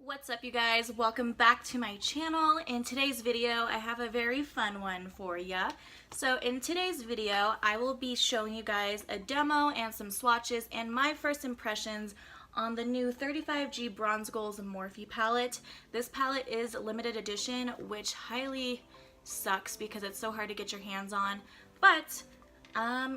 What's up, you guys? Welcome back to my channel. In today's video, I have a very fun one for ya. So in today's video, I will be showing you guys a demo and some swatches and my first impressions on the new 35G Bronze Goals Morphe palette. This palette is limited edition, which highly sucks because it's so hard to get your hands on. But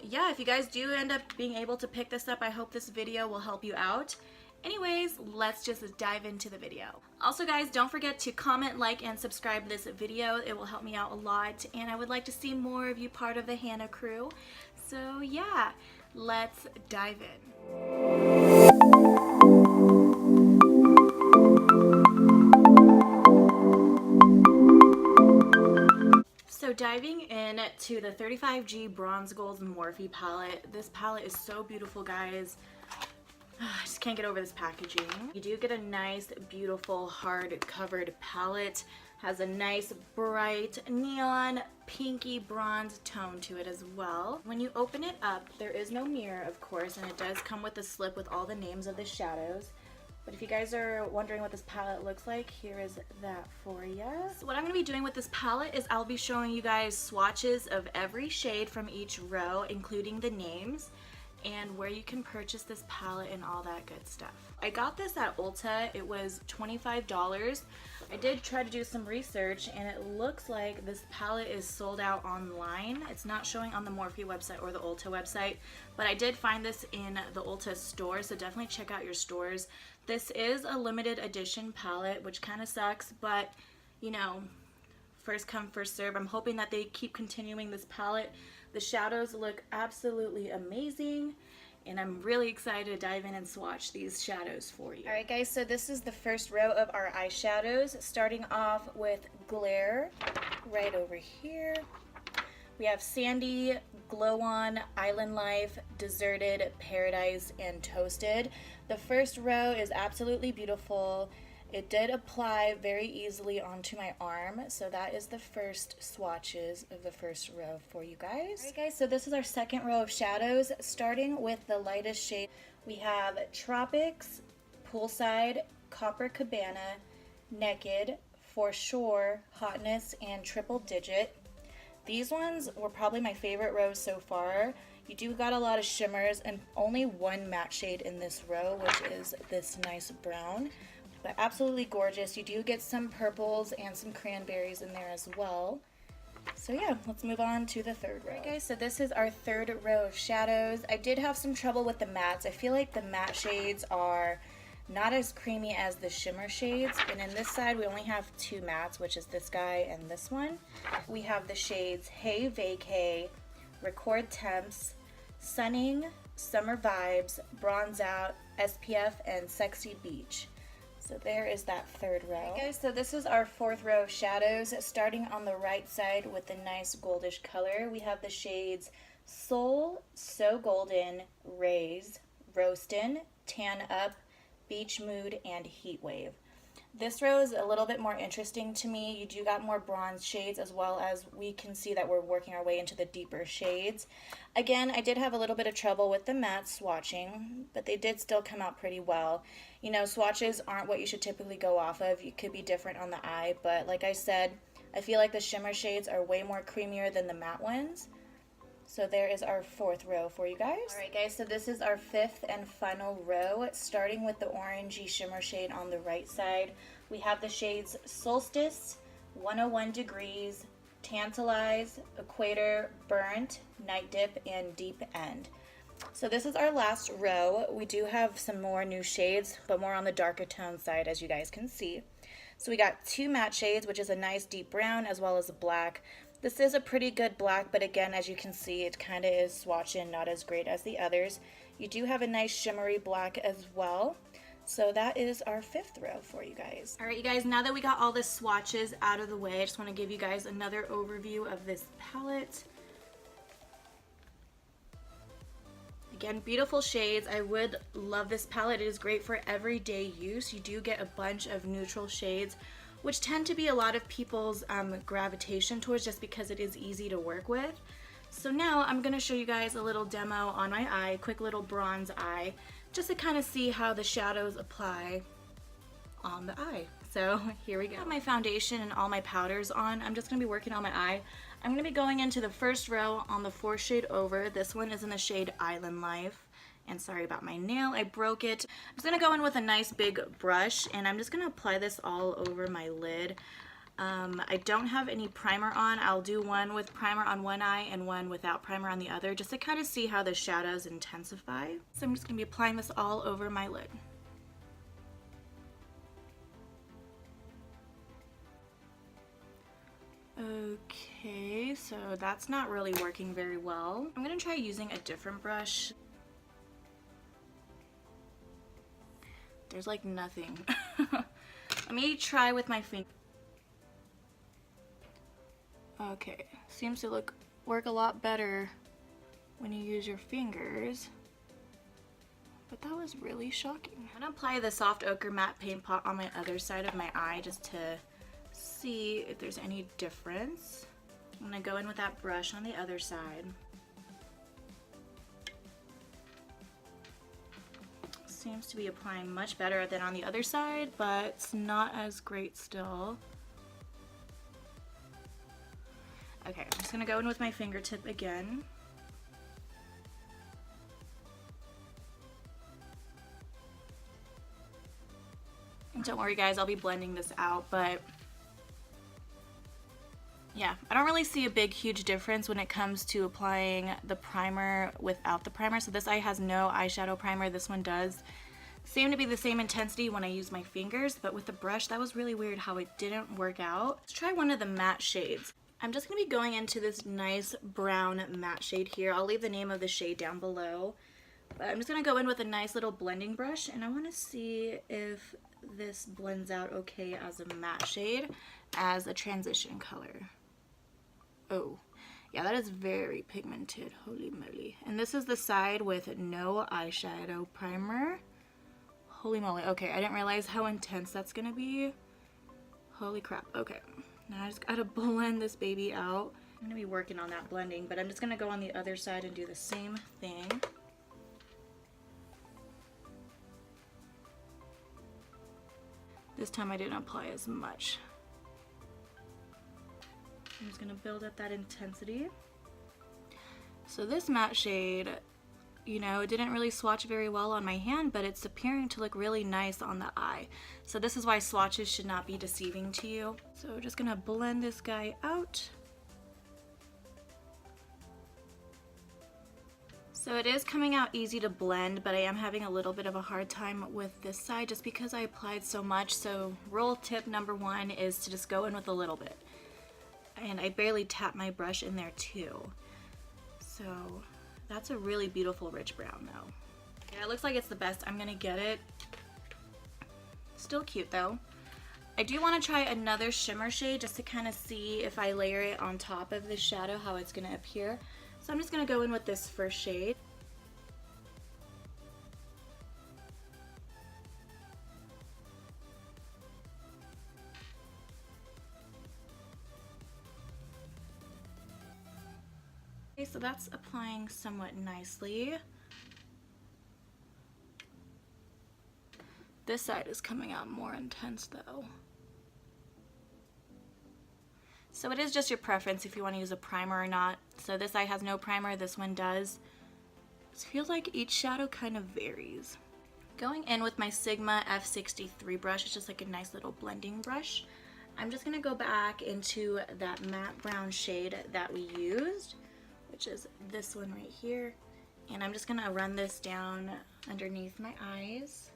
yeah, if you guys do end up being able to pick this up, I hope this video will help you out. Anyways, let's just dive into the video. Also guys, don't forget to comment, like, and subscribe this video. It will help me out a lot, and I would like to see more of you part of the Hannah crew. So yeah, let's dive in. So diving in to the 35G Bronze Goals Morphe palette. This palette is so beautiful, guys. I just can't get over this packaging. You do get a nice, beautiful, hard-covered palette. Has a nice, bright, neon, pinky bronze tone to it as well. When you open it up, there is no mirror, of course, and it does come with a slip with all the names of the shadows. But if you guys are wondering what this palette looks like, here is that for you. So what I'm going to be doing with this palette is I'll be showing you guys swatches of every shade from each row, including the names, and where you can purchase this palette and all that good stuff. I got this at Ulta. It was $25. I did try to do some research, and it looks like this palette is sold out online. It's not showing on the Morphe website or the Ulta website, but I did find this in the Ulta store, so definitely check out your stores. This is a limited edition palette, which kind of sucks, but you know, first come, first serve. I'm hoping that they keep continuing this palette. The shadows look absolutely amazing, and I'm really excited to dive in and swatch these shadows for you. Alright guys, so this is the first row of our eyeshadows, starting off with Glare right over here. We have Sandy, Glow On, Island Life, Deserted, Paradise, and Toasted. The first row is absolutely beautiful. It did apply very easily onto my arm, so that is the first swatches of the first row for you guys. Alright guys, so this is our second row of shadows, starting with the lightest shade. We have Tropics, Poolside, Copacabana, Naked, For Sure, Hotness, and Triple Digit. These ones were probably my favorite rows so far. You do got a lot of shimmers and only one matte shade in this row, which is this nice brown. But absolutely gorgeous. You do get some purples and some cranberries in there as well. So yeah, let's move on to the third row. Alright guys, so this is our third row of shadows. I did have some trouble with the mattes. I feel like the matte shades are not as creamy as the shimmer shades. And in this side, we only have two mattes, which is this guy and this one. We have the shades Hey Vacay, Record Temps, Sunning, Summer Vibes, Bronze Out, SPF, and Sexy Beach. So there is that third row. Alright guys, so this is our fourth row of shadows. Starting on the right side with the nice goldish color, we have the shades Soul, So Golden, Raise, Roastin', Tan Up, Beach Mood, and Heat Wave. This row is a little bit more interesting to me. You do got more bronze shades, as well as we can see that we're working our way into the deeper shades. Again, I did have a little bit of trouble with the matte swatching, but they did still come out pretty well. You know, swatches aren't what you should typically go off of. It could be different on the eye, but like I said, I feel like the shimmer shades are way more creamier than the matte ones. So there is our fourth row for you guys. Alright guys, so this is our fifth and final row, starting with the orangey shimmer shade on the right side. We have the shades Solstice, 101 Degrees, Tantalize, Equator, Burnt, Night Dip, and Deep End. So this is our last row. We do have some more new shades, but more on the darker tone side, as you guys can see. So we got two matte shades, which is a nice deep brown, as well as a black. This is a pretty good black, but again, as you can see, it kind of is swatching, not as great as the others. You do have a nice shimmery black as well. So that is our fifth row for you guys. All right, you guys, now that we got all the swatches out of the way, I just want to give you guys another overview of this palette. Again, beautiful shades. I would love this palette. It is great for everyday use. You do get a bunch of neutral shades, which tend to be a lot of people's gravitation towards, just because it is easy to work with. So now I'm going to show you guys a little demo on my eye, quick little bronze eye, just to kind of see how the shadows apply on the eye. So here we go. I have my foundation and all my powders on. I'm just gonna be working on my eye. I'm gonna be going into the first row on the 4th shade over. This one is in the shade Island Life. And sorry about my nail, I broke it. I'm just gonna go in with a nice big brush and I'm just gonna apply this all over my lid. I don't have any primer on. I'll do one with primer on one eye and one without primer on the other, just to kind of see how the shadows intensify. So I'm just gonna be applying this all over my lid. Okay, so that's not really working very well. I'm gonna try using a different brush. There's like nothing. Let me try with my finger. Okay, seems to work a lot better when you use your fingers. But that was really shocking. I'm gonna apply the soft ochre matte paint pot on my other side of my eye just to see if there's any difference. I'm gonna go in with that brush on the other side. Seems to be applying much better than on the other side, but it's not as great still. Okay, I'm just gonna go in with my fingertip again. And don't worry guys, I'll be blending this out, but yeah, I don't really see a big huge difference when it comes to applying the primer without the primer. So this eye has no eyeshadow primer, this one does. Seem to be the same intensity when I use my fingers, but with the brush, that was really weird how it didn't work out. Let's try one of the matte shades. I'm just gonna be going into this nice brown matte shade here. I'll leave the name of the shade down below. But I'm just gonna go in with a nice little blending brush and I wanna see if this blends out okay as a matte shade, as a transition color. Oh, yeah, that is very pigmented, holy moly. And this is the side with no eyeshadow primer. Holy moly, okay, I didn't realize how intense that's gonna be. Holy crap, okay. Now I just gotta blend this baby out. I'm gonna be working on that blending, but I'm just gonna go on the other side and do the same thing. This time I didn't apply as much. I'm just gonna build up that intensity. So this matte shade, you know, it didn't really swatch very well on my hand, but it's appearing to look really nice on the eye. So this is why swatches should not be deceiving to you. So just gonna blend this guy out. So it is coming out easy to blend, but I am having a little bit of a hard time with this side just because I applied so much. So rule tip number 1 is to just go in with a little bit. And I barely tap my brush in there too. So that's a really beautiful rich brown though. Yeah, it looks like it's the best. I'm gonna get it. Still cute though. I do want to try another shimmer shade just to kind of see if I layer it on top of this shadow how it's gonna appear. So I'm just gonna go in with this first shade. Okay, so that's applying somewhat nicely. This side is coming out more intense though. So it is just your preference if you want to use a primer or not. So this eye has no primer, this one does. It feels like each shadow kind of varies. Going in with my Sigma F63 brush, it's just like a nice little blending brush. I'm just gonna go back into that matte brown shade that we used, which is this one right here. And I'm just gonna run this down underneath my eyes.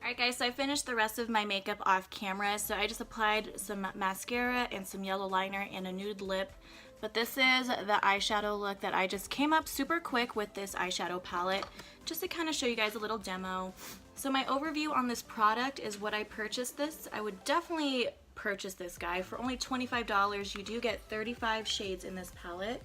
Alright guys, so I finished the rest of my makeup off camera. So I just applied some mascara and some yellow liner and a nude lip. But this is the eyeshadow look that I just came up super quick with this eyeshadow palette, just to kind of show you guys a little demo. So my overview on this product is what I purchased this. I would definitely purchase this guy. For only $25, you do get 35 shades in this palette.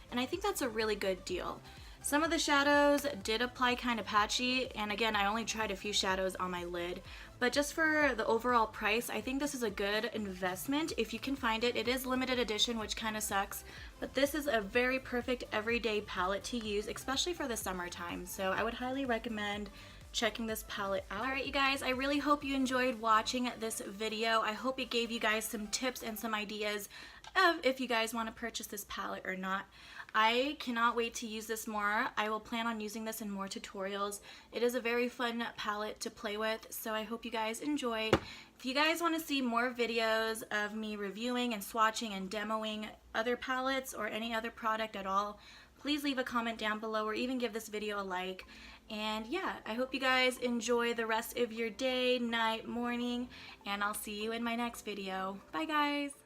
And I think that's a really good deal. Some of the shadows did apply kind of patchy, and again, I only tried a few shadows on my lid, but just for the overall price, I think this is a good investment if you can find it. It is limited edition, which kind of sucks, but this is a very perfect everyday palette to use, especially for the summertime, so I would highly recommend checking this palette out. Alright you guys, I really hope you enjoyed watching this video. I hope it gave you guys some tips and some ideas of if you guys want to purchase this palette or not. I cannot wait to use this more. I will plan on using this in more tutorials. It is a very fun palette to play with, so I hope you guys enjoyed. If you guys want to see more videos of me reviewing and swatching and demoing other palettes or any other product at all, please leave a comment down below or even give this video a like. And yeah, I hope you guys enjoy the rest of your day, night, morning, and I'll see you in my next video. Bye guys!